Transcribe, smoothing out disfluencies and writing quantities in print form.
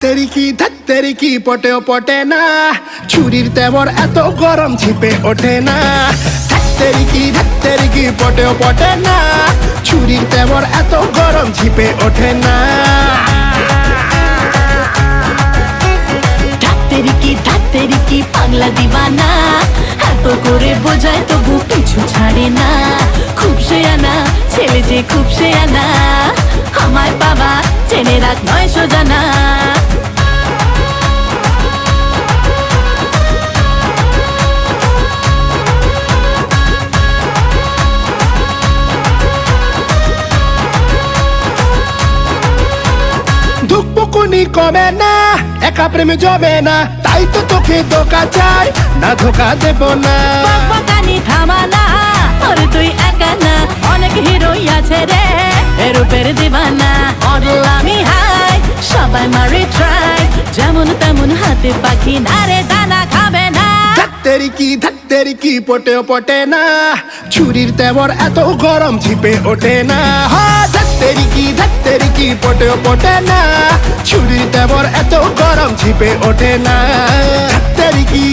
তেরি কি পটেও পটে না, ছুরির তেবর এত গরম ঝিপে ওঠে না। তেরি কি পটেও পটে না, ছুরির তেবর এত গরম ঝিপে ওঠে না। তেরি কি পাগলা দিবানা, এত করে বোঝায় তবু পিছু ছাড়ে না। খুব শেয়ানা ছেলে যে খুব শেয়ানা, আমায় বাবা চেনে রাখ নয় সোজানা। ধুকপুকুনি কমে না, একা প্রেমে জমে না, তাই তো তোকে ধোকা চাই না, ধোকা দেব না। বকবকানি থামানা, ওরে তুই একা না, অনেক হিরোই আছে রে এরূপের দিবানা। মডেল আমি হাই, সবাই মারে ট্রাই, যেমন তেমন হাতে পাখি না রে, দানা খাবে না। তেরি কি পটেও পটে না, ছুরির তেবর এত গরম ঝিপে ওঠে না। তেরি কি পটেও পটে না, ছুরির তেবর এত গরম ঝিপে ওঠে না। তেরি কি